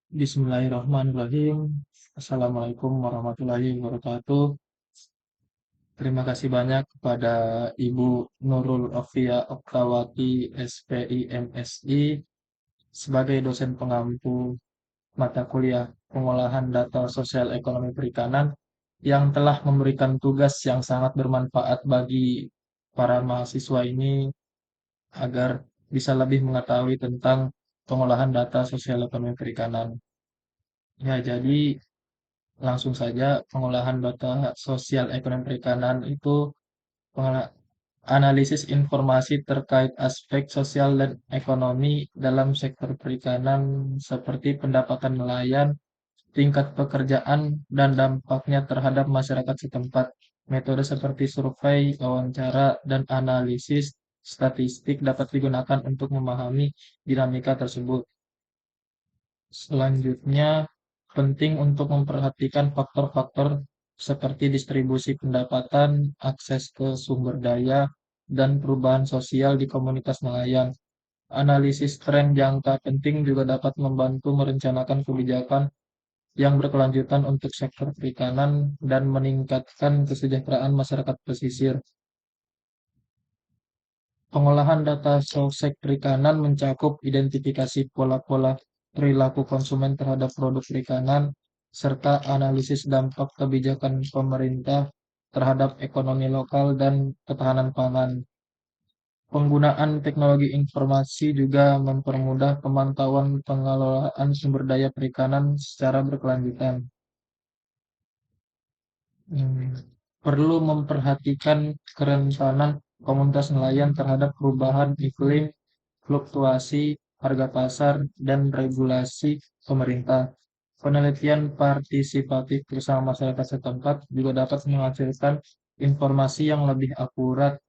Bismillahirrahmanirrahim. Assalamualaikum warahmatullahi wabarakatuh. Terima kasih banyak kepada Ibu Nurul Ofia Oktawati SPI MSI sebagai dosen pengampu mata kuliah pengolahan data sosial ekonomi perikanan yang telah memberikan tugas yang sangat bermanfaat bagi para mahasiswa ini agar bisa lebih mengetahui tentang pengolahan data sosial ekonomi perikanan. Ya, jadi langsung saja, pengolahan data sosial ekonomi perikanan itu analisis informasi terkait aspek sosial dan ekonomi dalam sektor perikanan seperti pendapatan nelayan, tingkat pekerjaan, dan dampaknya terhadap masyarakat setempat. Metode seperti survei, wawancara, dan analisis statistik dapat digunakan untuk memahami dinamika tersebut. Selanjutnya, penting untuk memperhatikan faktor-faktor seperti distribusi pendapatan, akses ke sumber daya, dan perubahan sosial di komunitas nelayan. Analisis tren jangka penting juga dapat membantu merencanakan kebijakan yang berkelanjutan untuk sektor perikanan dan meningkatkan kesejahteraan masyarakat pesisir. Pengolahan data sosek perikanan mencakup identifikasi pola-pola perilaku konsumen terhadap produk perikanan, serta analisis dampak kebijakan pemerintah terhadap ekonomi lokal dan ketahanan pangan. Penggunaan teknologi informasi juga mempermudah pemantauan pengelolaan sumber daya perikanan secara berkelanjutan. Hmm, Perlu memperhatikan kerentanan komunitas nelayan terhadap perubahan iklim, fluktuasi harga pasar, dan regulasi pemerintah. Penelitian partisipatif bersama masyarakat setempat juga dapat menghasilkan informasi yang lebih akurat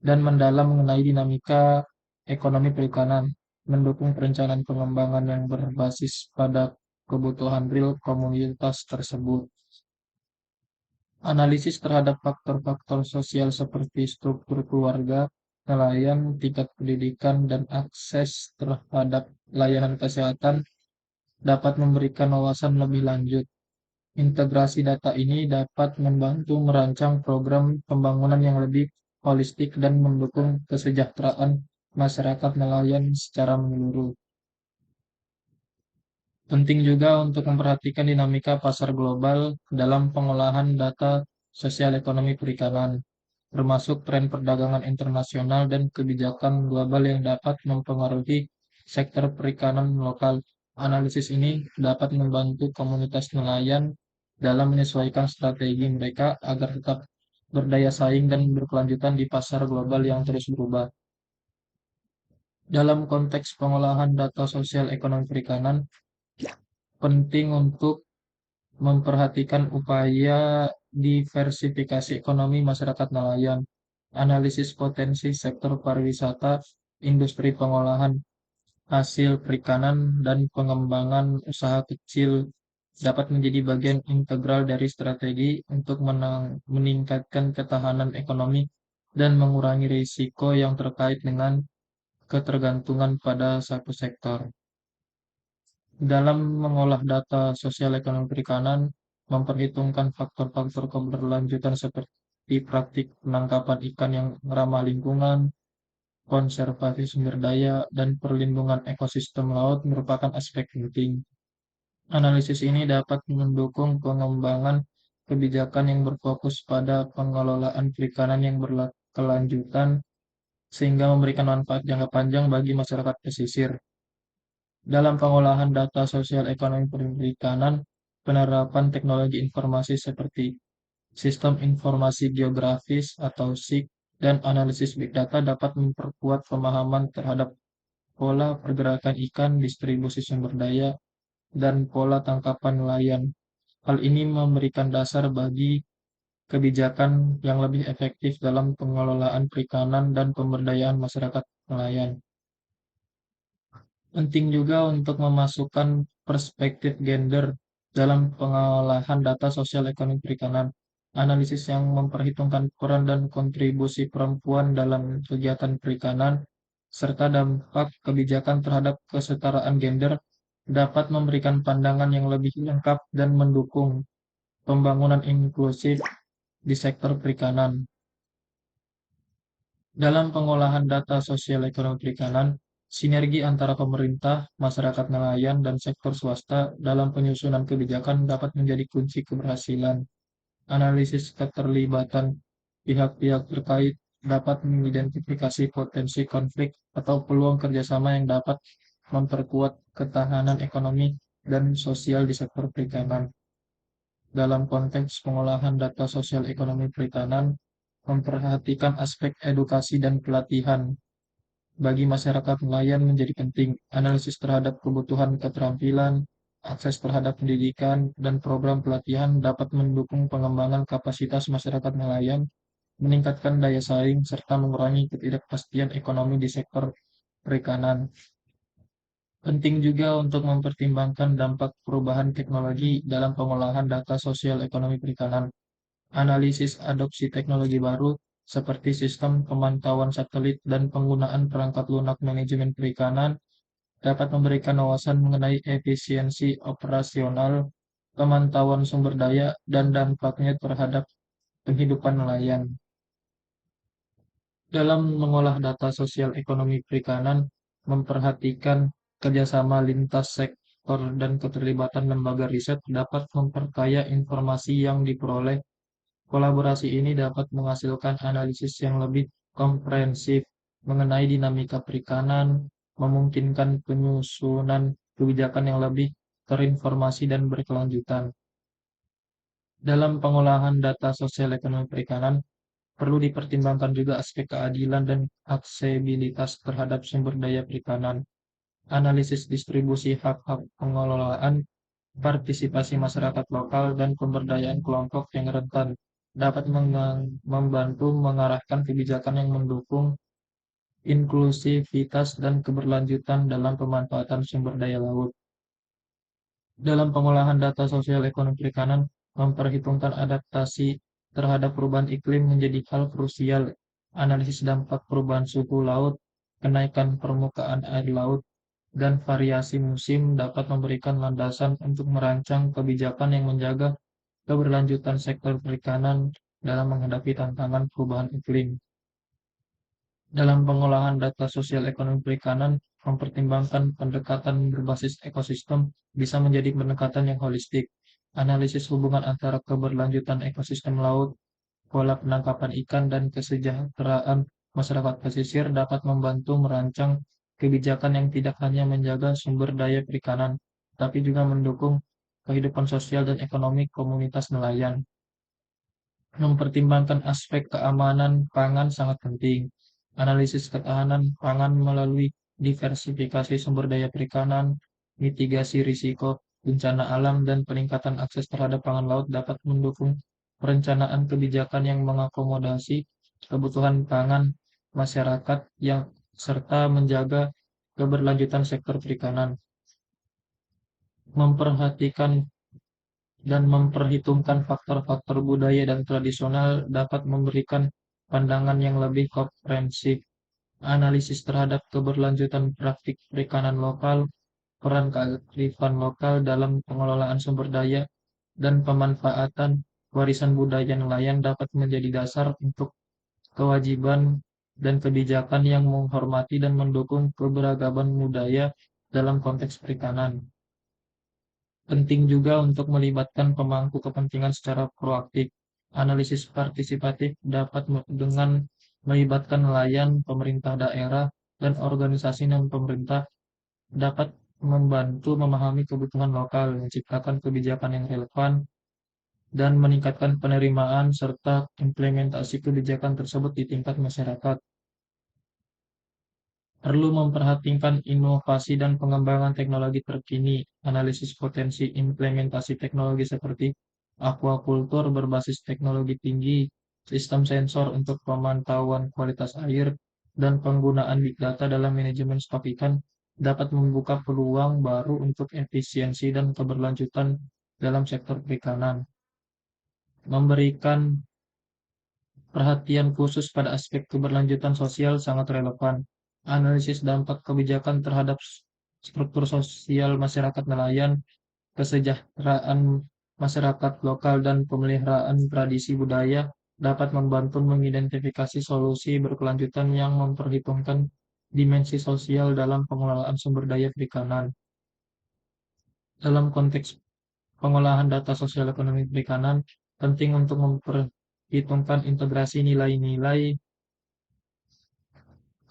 dan mendalam mengenai dinamika ekonomi perikanan, mendukung perencanaan pengembangan yang berbasis pada kebutuhan real komunitas tersebut. Analisis terhadap faktor-faktor sosial seperti struktur keluarga, nelayan, tingkat pendidikan, dan akses terhadap layanan kesehatan dapat memberikan wawasan lebih lanjut. Integrasi data ini dapat membantu merancang program pembangunan yang lebih holistik dan mendukung kesejahteraan masyarakat nelayan secara menyeluruh. Penting juga untuk memperhatikan dinamika pasar global dalam pengolahan data sosial ekonomi perikanan, termasuk tren perdagangan internasional dan kebijakan global yang dapat mempengaruhi sektor perikanan lokal. Analisis ini dapat membantu komunitas nelayan dalam menyesuaikan strategi mereka agar tetap berdaya saing dan berkelanjutan di pasar global yang terus berubah. Dalam konteks pengolahan data sosial ekonomi perikanan, penting untuk memperhatikan upaya diversifikasi ekonomi masyarakat nelayan, analisis potensi sektor pariwisata, industri pengolahan hasil perikanan, dan pengembangan usaha kecil dapat menjadi bagian integral dari strategi untuk meningkatkan ketahanan ekonomi dan mengurangi risiko yang terkait dengan ketergantungan pada satu sektor. Dalam mengolah data sosial ekonomi perikanan, memperhitungkan faktor-faktor keberlanjutan seperti praktik penangkapan ikan yang ramah lingkungan, konservasi sumber daya, dan perlindungan ekosistem laut merupakan aspek penting. Analisis ini dapat mendukung pengembangan kebijakan yang berfokus pada pengelolaan perikanan yang berkelanjutan sehingga memberikan manfaat jangka panjang bagi masyarakat pesisir. Dalam pengolahan data sosial ekonomi perikanan, penerapan teknologi informasi seperti sistem informasi geografis atau SIG dan analisis big data dapat memperkuat pemahaman terhadap pola pergerakan ikan, distribusi sumber daya, dan pola tangkapan nelayan. Hal ini memberikan dasar bagi kebijakan yang lebih efektif dalam pengelolaan perikanan dan pemberdayaan masyarakat nelayan. Penting juga untuk memasukkan perspektif gender dalam pengolahan data sosial ekonomi perikanan. Analisis yang memperhitungkan peran dan kontribusi perempuan dalam kegiatan perikanan, serta dampak kebijakan terhadap kesetaraan gender dapat memberikan pandangan yang lebih lengkap dan mendukung pembangunan inklusif di sektor perikanan. Dalam pengolahan data sosial ekonomi perikanan, sinergi antara pemerintah, masyarakat nelayan, dan sektor swasta dalam penyusunan kebijakan dapat menjadi kunci keberhasilan. Analisis keterlibatan pihak-pihak terkait dapat mengidentifikasi potensi konflik atau peluang kerjasama yang dapat memperkuat ketahanan ekonomi dan sosial di sektor perikanan. Dalam konteks pengolahan data sosial ekonomi perikanan, memperhatikan aspek edukasi dan pelatihan bagi masyarakat nelayan menjadi penting. Analisis terhadap kebutuhan keterampilan, akses terhadap pendidikan, dan program pelatihan dapat mendukung pengembangan kapasitas masyarakat nelayan, meningkatkan daya saing, serta mengurangi ketidakpastian ekonomi di sektor perikanan. Penting juga untuk mempertimbangkan dampak perubahan teknologi dalam pengolahan data sosial ekonomi perikanan. Analisis adopsi teknologi baru seperti sistem pemantauan satelit dan penggunaan perangkat lunak manajemen perikanan dapat memberikan wawasan mengenai efisiensi operasional, pemantauan sumber daya, dan dampaknya terhadap kehidupan nelayan. Dalam mengolah data sosial ekonomi perikanan, memperhatikan kerjasama lintas sektor dan keterlibatan lembaga riset dapat memperkaya informasi yang diperoleh. Kolaborasi ini dapat menghasilkan analisis yang lebih komprehensif mengenai dinamika perikanan, memungkinkan penyusunan kebijakan yang lebih terinformasi dan berkelanjutan. Dalam pengolahan data sosial ekonomi perikanan, perlu dipertimbangkan juga aspek keadilan dan aksesibilitas terhadap sumber daya perikanan. Analisis distribusi hak-hak pengelolaan, partisipasi masyarakat lokal, dan pemberdayaan kelompok yang rentan dapat membantu mengarahkan kebijakan yang mendukung inklusivitas dan keberlanjutan dalam pemanfaatan sumber daya laut. Dalam pengolahan data sosial ekonomi perikanan, memperhitungkan adaptasi terhadap perubahan iklim menjadi hal krusial. Analisis dampak perubahan suhu laut, kenaikan permukaan air laut, dan variasi musim dapat memberikan landasan untuk merancang kebijakan yang menjaga keberlanjutan sektor perikanan dalam menghadapi tantangan perubahan iklim. Dalam pengolahan data sosial ekonomi perikanan, mempertimbangkan pendekatan berbasis ekosistem bisa menjadi pendekatan yang holistik. Analisis hubungan antara keberlanjutan ekosistem laut, pola penangkapan ikan, dan kesejahteraan masyarakat pesisir dapat membantu merancang kebijakan yang tidak hanya menjaga sumber daya perikanan, tapi juga mendukung kehidupan sosial dan ekonomi komunitas nelayan. Mempertimbangkan aspek keamanan pangan sangat penting. Analisis ketahanan pangan melalui diversifikasi sumber daya perikanan, mitigasi risiko bencana alam, dan peningkatan akses terhadap pangan laut dapat mendukung perencanaan kebijakan yang mengakomodasi kebutuhan pangan masyarakat yang serta menjaga keberlanjutan sektor perikanan. Memperhatikan dan memperhitungkan faktor-faktor budaya dan tradisional dapat memberikan pandangan yang lebih komprehensif. Analisis terhadap keberlanjutan praktik perikanan lokal, peran kearifan lokal dalam pengelolaan sumber daya, dan pemanfaatan warisan budaya nelayan dapat menjadi dasar untuk kewajiban dan kebijakan yang menghormati dan mendukung keberagaman budaya dalam konteks perikanan. Penting juga untuk melibatkan pemangku kepentingan secara proaktif. Analisis partisipatif dapat dengan melibatkan nelayan, pemerintah daerah, dan organisasi non-pemerintah dapat membantu memahami kebutuhan lokal, menciptakan kebijakan yang relevan, dan meningkatkan penerimaan serta implementasi kebijakan tersebut di tingkat masyarakat. Perlu memperhatikan inovasi dan pengembangan teknologi terkini, analisis potensi implementasi teknologi seperti aquacultur berbasis teknologi tinggi, sistem sensor untuk pemantauan kualitas air, dan penggunaan big data dalam manajemen stok ikan dapat membuka peluang baru untuk efisiensi dan keberlanjutan dalam sektor perikanan. Memberikan perhatian khusus pada aspek keberlanjutan sosial sangat relevan. Analisis dampak kebijakan terhadap struktur sosial masyarakat nelayan, kesejahteraan masyarakat lokal, dan pemeliharaan tradisi budaya dapat membantu mengidentifikasi solusi berkelanjutan yang memperhitungkan dimensi sosial dalam pengelolaan sumber daya perikanan. Dalam konteks pengolahan data sosial ekonomi perikanan, penting untuk memperhitungkan integrasi nilai-nilai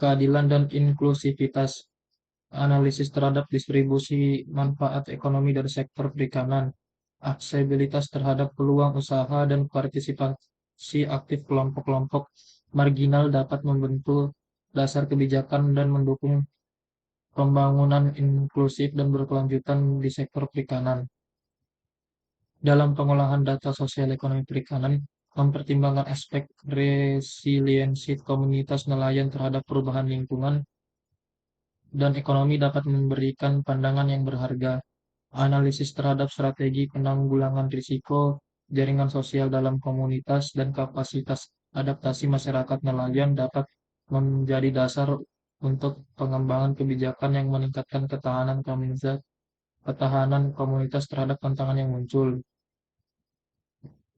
keadilan dan inklusivitas, analisis terhadap distribusi manfaat ekonomi dari sektor perikanan, aksesibilitas terhadap peluang usaha, dan partisipasi aktif kelompok-kelompok marginal dapat membentuk dasar kebijakan dan mendukung pembangunan inklusif dan berkelanjutan di sektor perikanan. Dalam pengolahan data sosial ekonomi perikanan, mempertimbangkan aspek resiliensi komunitas nelayan terhadap perubahan lingkungan dan ekonomi dapat memberikan pandangan yang berharga. Analisis terhadap strategi penanggulangan risiko, jaringan sosial dalam komunitas, dan kapasitas adaptasi masyarakat nelayan dapat menjadi dasar untuk pengembangan kebijakan yang meningkatkan ketahanan komunitas terhadap tantangan yang muncul.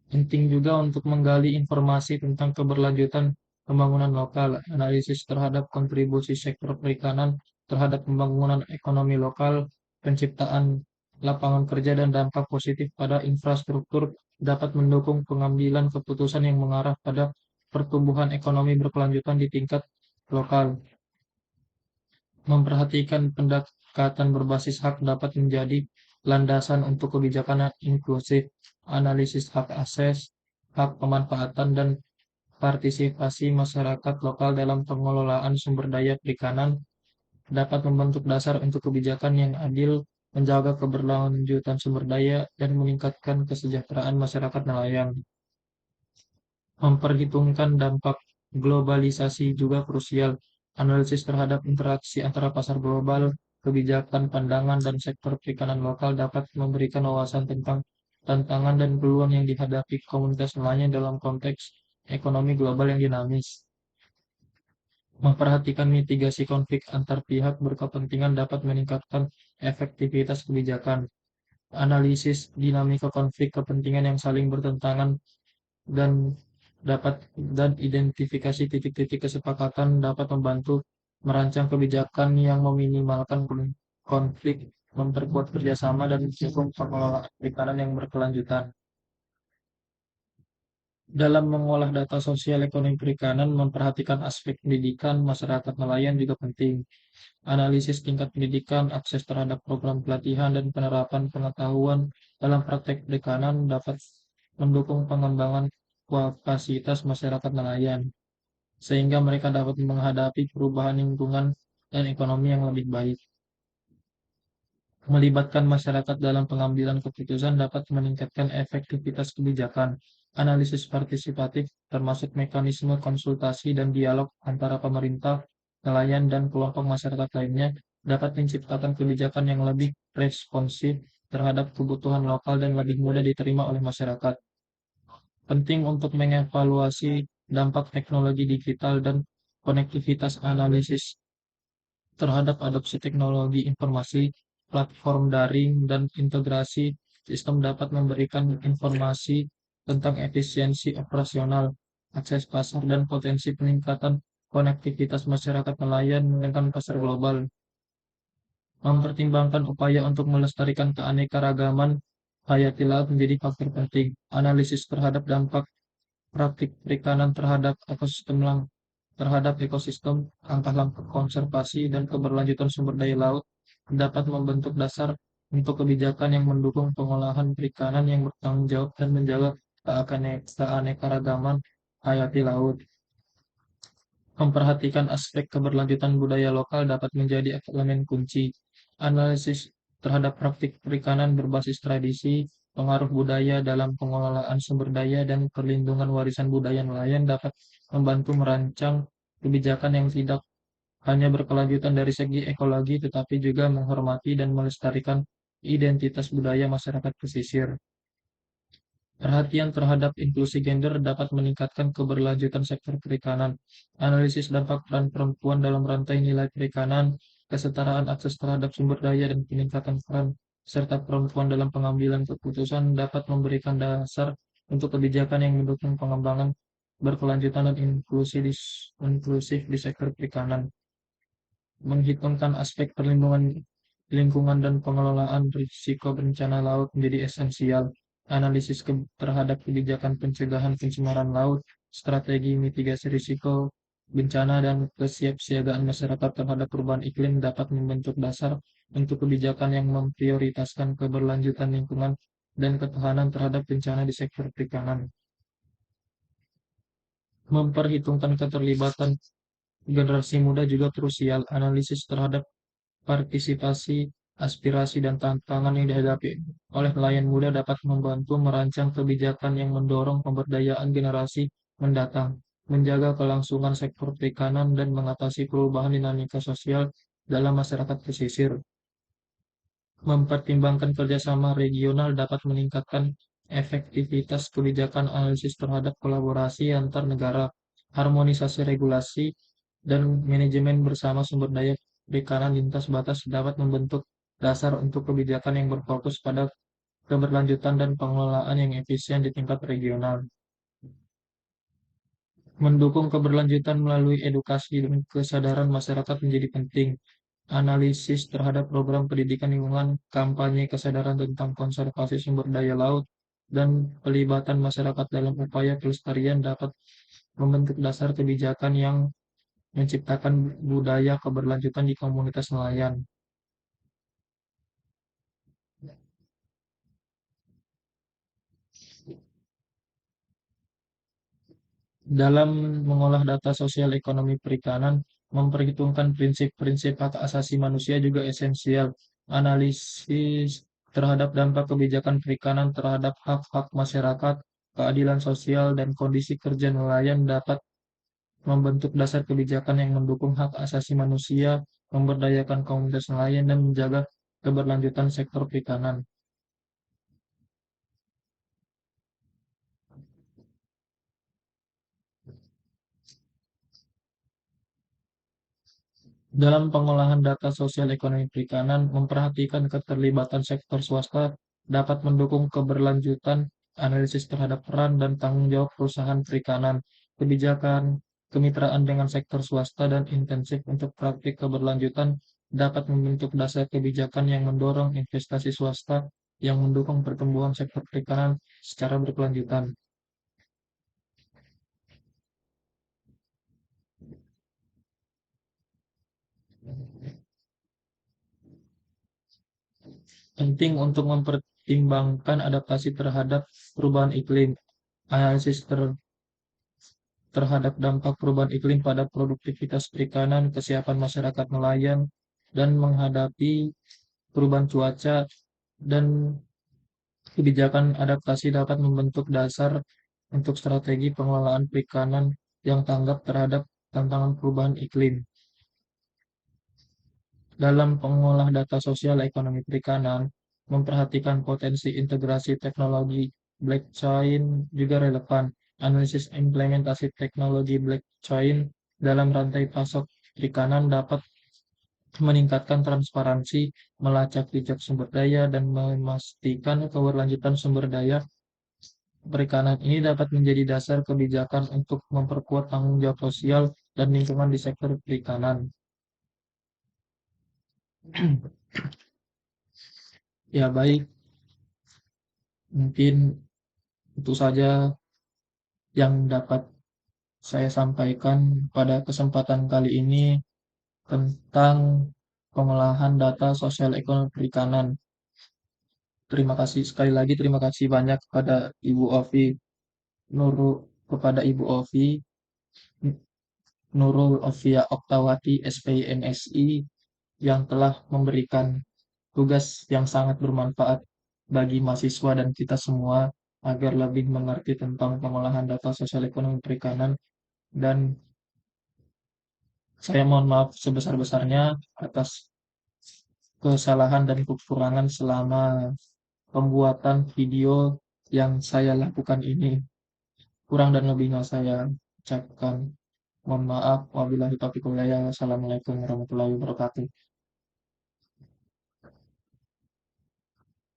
Penting juga untuk menggali informasi tentang keberlanjutan pembangunan lokal, analisis terhadap kontribusi sektor perikanan terhadap pembangunan ekonomi lokal, penciptaan lapangan kerja, dan dampak positif pada infrastruktur dapat mendukung pengambilan keputusan yang mengarah pada pertumbuhan ekonomi berkelanjutan di tingkat lokal. Memperhatikan pendekatan berbasis hak dapat menjadi landasan untuk kebijakan inklusif, analisis hak akses, hak pemanfaatan, dan partisipasi masyarakat lokal dalam pengelolaan sumber daya perikanan dapat membentuk dasar untuk kebijakan yang adil, menjaga keberlanjutan sumber daya, dan meningkatkan kesejahteraan masyarakat nelayan. Memperhitungkan dampak globalisasi juga krusial. Analisis terhadap interaksi antara pasar global, kebijakan pandangan, dan sektor perikanan lokal dapat memberikan wawasan tentang tantangan dan peluang yang dihadapi komunitas nelayan dalam konteks ekonomi global yang dinamis. Memperhatikan mitigasi konflik antar pihak berkepentingan dapat meningkatkan efektivitas kebijakan. Analisis dinamika konflik kepentingan yang saling bertentangan dan dan identifikasi titik-titik kesepakatan dapat membantu merancang kebijakan yang meminimalkan konflik, memperkuat kerjasama, dan mendukung pengelolaan perikanan yang berkelanjutan. Dalam mengolah data sosial ekonomi perikanan, memperhatikan aspek pendidikan masyarakat nelayan juga penting. Analisis tingkat pendidikan, akses terhadap program pelatihan, dan penerapan pengetahuan dalam praktek perikanan dapat mendukung pengembangan kapasitas masyarakat nelayan, sehingga mereka dapat menghadapi perubahan lingkungan dan ekonomi yang lebih baik. Melibatkan masyarakat dalam pengambilan keputusan dapat meningkatkan efektivitas kebijakan. Analisis partisipatif, termasuk mekanisme konsultasi dan dialog antara pemerintah, nelayan, dan kelompok masyarakat lainnya, dapat menciptakan kebijakan yang lebih responsif terhadap kebutuhan lokal dan lebih mudah diterima oleh masyarakat. Penting untuk mengevaluasi dampak teknologi digital dan konektivitas. Analisis terhadap adopsi teknologi informasi, platform daring, dan integrasi sistem dapat memberikan informasi tentang efisiensi operasional, akses pasar, dan potensi peningkatan konektivitas masyarakat nelayan dengan pasar global. Mempertimbangkan upaya untuk melestarikan keanekaragaman hayati laut menjadi faktor penting. Analisis terhadap dampak praktik perikanan terhadap ekosistem, langkah-langkah konservasi, dan keberlanjutan sumber daya laut dapat membentuk dasar untuk kebijakan yang mendukung pengolahan perikanan yang bertanggung jawab dan menjaga keanekaragaman hayati laut. Memperhatikan aspek keberlanjutan budaya lokal dapat menjadi elemen kunci. Analisis terhadap praktik perikanan berbasis tradisi, pengaruh budaya dalam pengelolaan sumber daya, dan perlindungan warisan budaya nelayan dapat membantu merancang kebijakan yang tidak hanya berkelanjutan dari segi ekologi, tetapi juga menghormati dan melestarikan identitas budaya masyarakat pesisir. Perhatian terhadap inklusi gender dapat meningkatkan keberlanjutan sektor perikanan. Analisis dampak peran perempuan dalam rantai nilai perikanan, kesetaraan akses terhadap sumber daya dan peningkatan peran serta perempuan dalam pengambilan keputusan dapat memberikan dasar untuk kebijakan yang mendukung pengembangan berkelanjutan dan inklusif di sektor perikanan. Menghitungkan aspek perlindungan lingkungan dan pengelolaan risiko bencana laut menjadi esensial. Analisis terhadap kebijakan pencegahan pencemaran laut, strategi mitigasi risiko bencana, dan kesiapsiagaan masyarakat terhadap perubahan iklim dapat membentuk dasar untuk kebijakan yang memprioritaskan keberlanjutan lingkungan dan ketahanan terhadap bencana di sektor perikanan. Memperhitungkan keterlibatan generasi muda juga krusial. Analisis terhadap partisipasi, aspirasi, dan tantangan yang dihadapi oleh nelayan muda dapat membantu merancang kebijakan yang mendorong pemberdayaan generasi mendatang, menjaga kelangsungan sektor perikanan, dan mengatasi perubahan dinamika sosial dalam masyarakat pesisir. Mempertimbangkan kerjasama regional dapat meningkatkan efektivitas kebijakan. Analisis terhadap kolaborasi antar negara, harmonisasi regulasi, dan manajemen bersama sumber daya perikanan lintas batas dapat membentuk dasar untuk kebijakan yang berfokus pada keberlanjutan dan pengelolaan yang efisien di tingkat regional. Mendukung keberlanjutan melalui edukasi dan kesadaran masyarakat menjadi penting. Analisis terhadap program pendidikan lingkungan, kampanye kesadaran tentang konservasi sumber daya laut, dan pelibatan masyarakat dalam upaya pelestarian dapat membentuk dasar kebijakan yang menciptakan budaya keberlanjutan di komunitas nelayan. Dalam mengolah data sosial ekonomi perikanan, memperhitungkan prinsip-prinsip hak asasi manusia juga esensial. Analisis terhadap dampak kebijakan perikanan terhadap hak-hak masyarakat, keadilan sosial, dan kondisi kerja nelayan dapat membentuk dasar kebijakan yang mendukung hak asasi manusia, memberdayakan komunitas nelayan, dan menjaga keberlanjutan sektor perikanan. Dalam pengolahan data sosial ekonomi perikanan, memperhatikan keterlibatan sektor swasta dapat mendukung keberlanjutan. Analisis terhadap peran dan tanggung jawab perusahaan perikanan, kebijakan kemitraan dengan sektor swasta, dan intensif untuk praktik keberlanjutan dapat membentuk dasar kebijakan yang mendorong investasi swasta yang mendukung pertumbuhan sektor perikanan secara berkelanjutan. Penting untuk mempertimbangkan adaptasi terhadap perubahan iklim. Analisis terhadap dampak perubahan iklim pada produktivitas perikanan, kesiapan masyarakat nelayan, dan menghadapi perubahan cuaca, dan kebijakan adaptasi dapat membentuk dasar untuk strategi pengelolaan perikanan yang tanggap terhadap tantangan perubahan iklim. Dalam pengolah data sosial ekonomi perikanan, memperhatikan potensi integrasi teknologi blockchain juga relevan. Analisis implementasi teknologi blockchain dalam rantai pasok perikanan dapat meningkatkan transparansi, melacak jejak sumber daya, dan memastikan keberlanjutan sumber daya perikanan. Ini dapat menjadi dasar kebijakan untuk memperkuat tanggung jawab sosial dan lingkungan di sektor perikanan. Ya baik, mungkin itu saja yang dapat saya sampaikan pada kesempatan kali ini tentang pengolahan data sosial ekonomi perikanan. Terima kasih sekali lagi, terima kasih banyak kepada Ibu Ovi Nurul, kepada Ibu Ovi Nurul Ovia Oktawati SPI MSI yang telah memberikan tugas yang sangat bermanfaat bagi mahasiswa dan kita semua agar lebih mengerti tentang pengolahan data sosial ekonomi perikanan. Dan saya mohon maaf sebesar-besarnya atas kesalahan dan kekurangan selama pembuatan video yang saya lakukan ini. Kurang dan lebihnya saya ucapkan mohon maaf. Wabillahi taufiq wal hidayah. Wassalamualaikum warahmatullahi wabarakatuh.